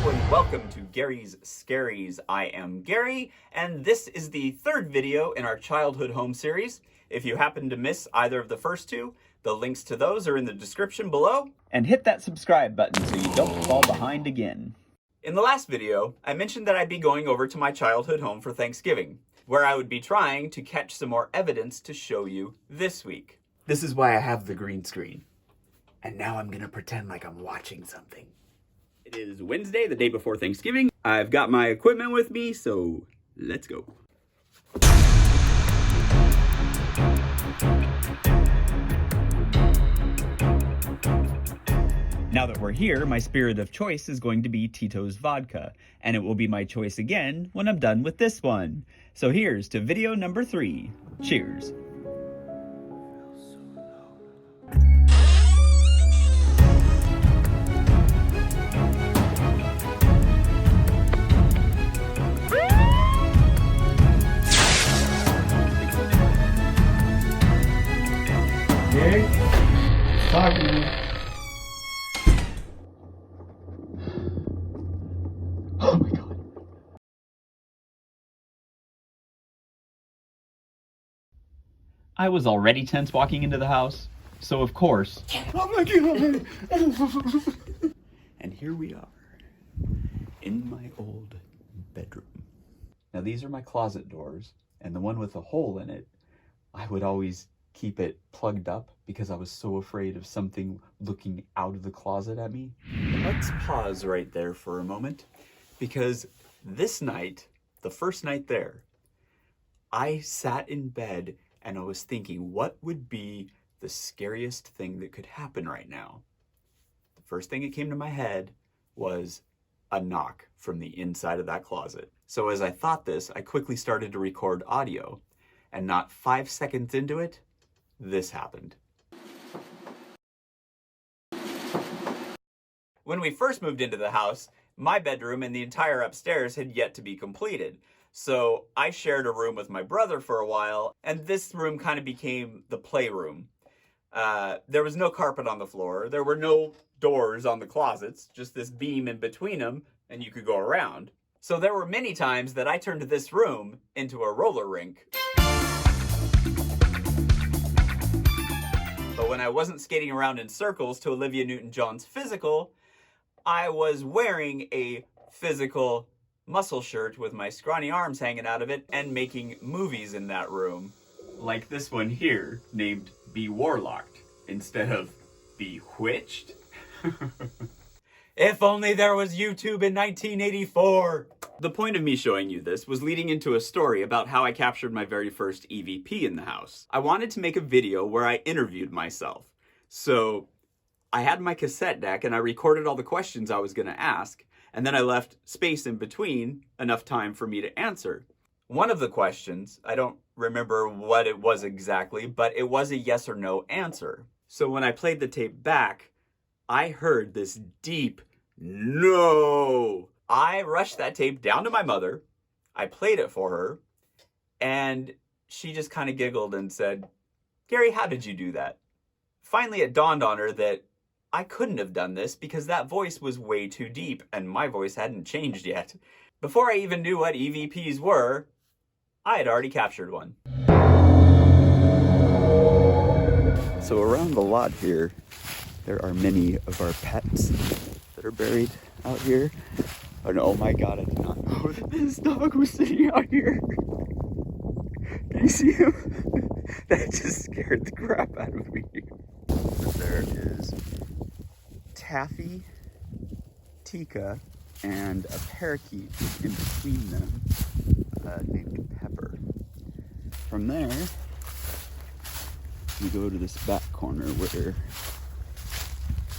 and welcome to Gary's Scaries. I am Gary, and this is the third video in our childhood home series. If you happen to miss either of the first two, the links to those are in the description below. And hit that subscribe button so you don't fall behind again. In the last video, I mentioned that I'd be going over to my childhood home for Thanksgiving, where I would be trying to catch some more evidence to show you this week. This is why I have the green screen. And now I'm gonna pretend like I'm watching something. It is Wednesday, the day before Thanksgiving. I've got my equipment with me, so let's go. Now that we're here, my spirit of choice is going to be Tito's vodka, and it will be my choice again when I'm done with this one. So here's to video number 3. Cheers. Gary, talking to you. Oh my God. I was already tense walking into the house, so of course... Oh my God. And here we are, in my old bedroom. Now these are my closet doors, and the one with a hole in it, I would always keep it plugged up because I was so afraid of something looking out of the closet at me. Let's pause right there for a moment, because this night, the first night there, I sat in bed and I was thinking, what would be the scariest thing that could happen right now? The first thing that came to my head was a knock from the inside of that closet. So as I thought this, I quickly started to record audio, and not 5 seconds into it, this happened. When we first moved into the house, my bedroom and the entire upstairs had yet to be completed. So I shared a room with my brother for a while, and this room kind of became the playroom. There was no carpet on the floor. There were no doors on the closets, just this beam in between them, and you could go around. So there were many times that I turned this room into a roller rink. But when I wasn't skating around in circles to Olivia Newton-John's Physical, I was wearing a physical muscle shirt with my scrawny arms hanging out of it and making movies in that room. Like this one here, named Be Warlocked, instead of Bewitched. If only there was YouTube in 1984! The point of me showing you this was leading into a story about how I captured my very first EVP in the house. I wanted to make a video where I interviewed myself. So I had my cassette deck and I recorded all the questions I was going to ask, and then I left space in between, enough time for me to answer. One of the questions, I don't remember what it was exactly, but it was a yes or no answer. So when I played the tape back, I heard this deep no. I rushed that tape down to my mother, I played it for her, and she just kind of giggled and said, "Gary, how did you do that?" Finally, it dawned on her that I couldn't have done this because that voice was way too deep and my voice hadn't changed yet. Before I even knew what EVPs were, I had already captured one. So around the lot here, there are many of our pets that are buried out here. Oh my God, I did not know that this dog was sitting out here. Can you see him? That just scared the crap out of me. There is Taffy, Tika, and a parakeet in between them named Pepper. From there, we go to this back corner where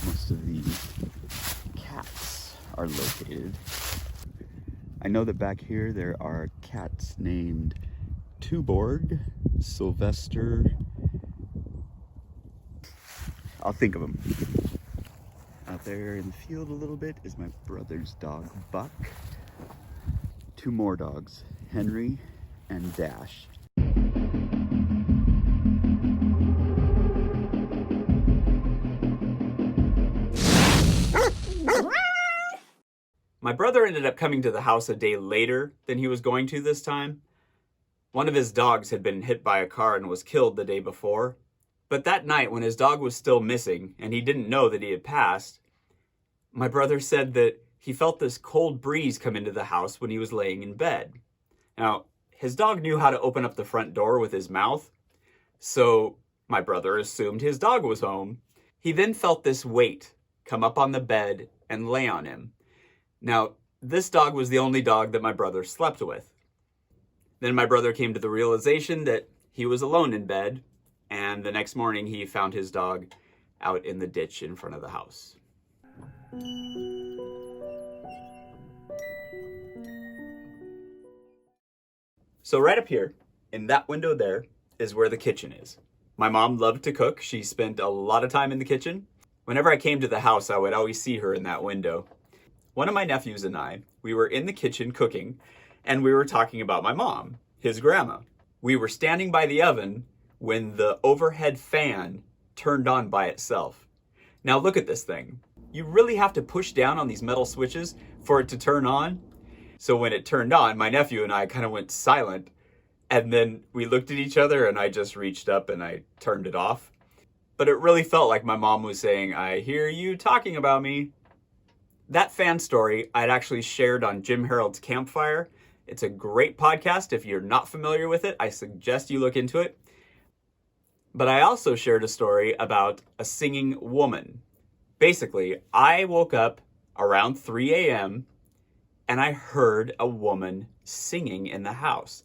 most of the cats are located. I know that back here there are cats named Tuborg, Sylvester. I'll think of them. Out there in the field a little bit is my brother's dog, Buck. 2 more dogs, Henry and Dash. My brother ended up coming to the house a day later than he was going to this time. One of his dogs had been hit by a car and was killed the day before. But that night, when his dog was still missing and he didn't know that he had passed, my brother said that he felt this cold breeze come into the house when he was laying in bed. Now, his dog knew how to open up the front door with his mouth, so my brother assumed his dog was home. He then felt this weight come up on the bed and lay on him. Now, this dog was the only dog that my brother slept with. Then my brother came to the realization that he was alone in bed, and the next morning he found his dog out in the ditch in front of the house. So right up here, in that window there, is where the kitchen is. My mom loved to cook. She spent a lot of time in the kitchen. Whenever I came to the house, I would always see her in that window. One of my nephews and I, we were in the kitchen cooking, and we were talking about my mom, his grandma. We were standing by the oven when the overhead fan turned on by itself. Now look at this thing. You really have to push down on these metal switches for it to turn on. So when it turned on, my nephew and I kind of went silent, and then we looked at each other and I just reached up and I turned it off. But it really felt like my mom was saying, "I hear you talking about me." That fan story I'd actually shared on Jim Harold's Campfire. It's a great podcast. If you're not familiar with it, I suggest you look into it. But I also shared a story about a singing woman. Basically, I woke up around 3 a.m. and I heard a woman singing in the house.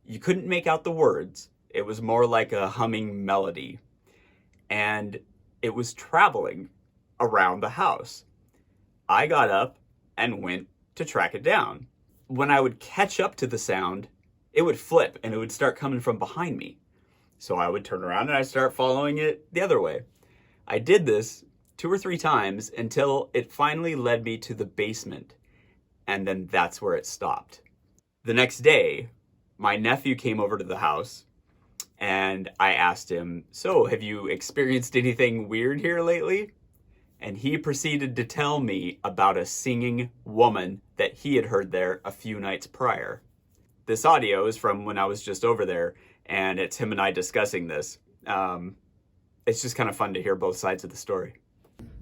You couldn't make out the words. It was more like a humming melody. And it was traveling around the house. I got up and went to track it down. When I would catch up to the sound, it would flip and it would start coming from behind me. So I would turn around and I'd start following it the other way. I did this 2 or 3 times until it finally led me to the basement. And then that's where it stopped. The next day, my nephew came over to the house and I asked him, "So, have you experienced anything weird here lately?" And he proceeded to tell me about a singing woman that he had heard there a few nights prior. This audio is from when I was just over there, and it's him and I discussing this. It's just kind of fun to hear both sides of the story.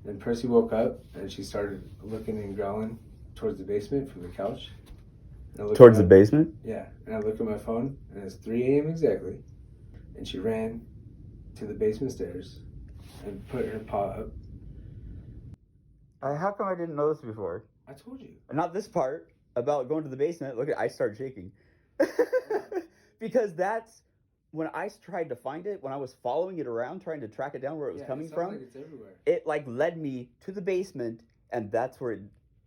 Then Percy woke up and she started looking and growling towards the basement from the couch. Towards the basement? Yeah, and I looked at my phone and it's 3 a.m. exactly. And she ran to the basement stairs and put her paw up. How come I didn't know this before? I told you. Not this part about going to the basement. Look, I started shaking. Because that's when I tried to find it, when I was following it around, trying to track it down where it was coming from. Like it's everywhere. It like led me to the basement, and that's where it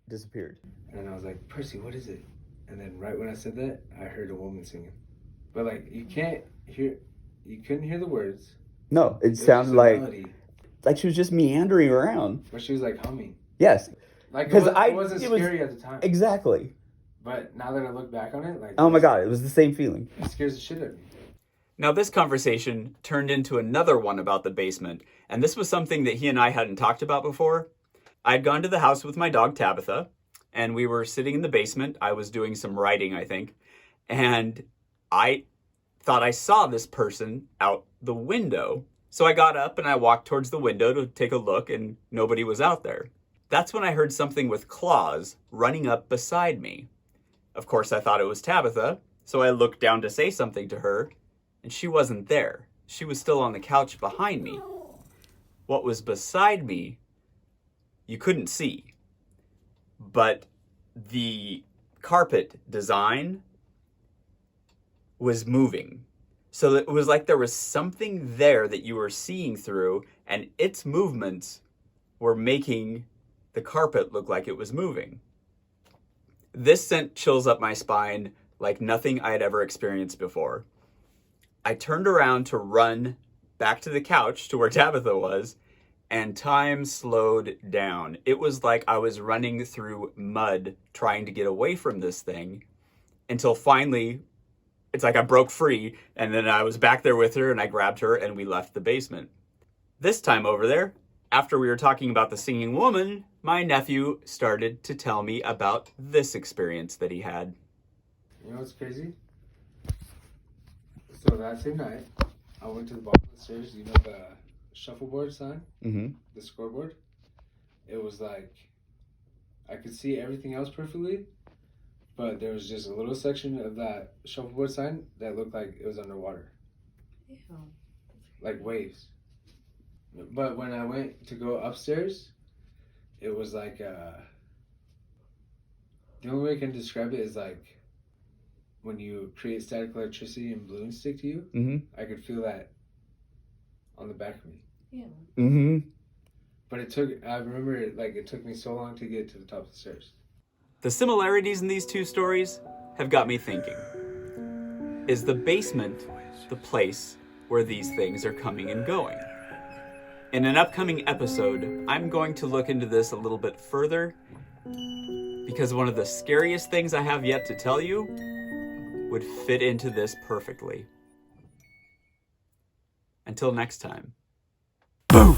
disappeared. And I was like, "Percy, what is it?" And then right when I said that, I heard a woman singing. But like you couldn't hear the words. No, it sounded like she was just meandering around. But she was like humming. Yes. Like Because it wasn't scary at the time. Exactly. But now that I look back on it, like Oh my God, it was the same feeling. it scares the shit out of me. Now this conversation turned into another one about the basement, and this was something that he and I hadn't talked about before. I'd gone to the house with my dog Tabitha, and we were sitting in the basement. I was doing some writing, I think, and I thought I saw this person out the window. So I got up and I walked towards the window to take a look, and nobody was out there. That's when I heard something with claws running up beside me. Of course, I thought it was Tabitha, so I looked down to say something to her, and she wasn't there. She was still on the couch behind me. What was beside me, you couldn't see, but the carpet design was moving. So it was like there was something there that you were seeing through, and its movements were making the carpet look like it was moving. This sent chills up my spine like nothing I had ever experienced before. I turned around to run back to the couch to where Tabitha was, and time slowed down. It was like I was running through mud trying to get away from this thing until finally it's like I broke free, and then I was back there with her and I grabbed her and we left the basement. This time over there, After we were talking about the singing woman, my nephew started to tell me about this experience that he had. You know what's crazy? So that same night, I went to the bottom of the stairs. You know the shuffleboard sign? Mm-hmm. The scoreboard? It was like, I could see everything else perfectly, but there was just a little section of that shuffleboard sign that looked like it was underwater. Ew. Like waves. But when I went to go upstairs, it was like, the only way I can describe it is like when you create static electricity and balloons stick to you. Mm-hmm. I could feel that on the back of me. Ew. Mm-hmm. But I remember it took me so long to get to the top of the stairs. The similarities in these two stories have got me thinking. Is the basement the place where these things are coming and going? In an upcoming episode, I'm going to look into this a little bit further because one of the scariest things I have yet to tell you would fit into this perfectly. Until next time. Boom!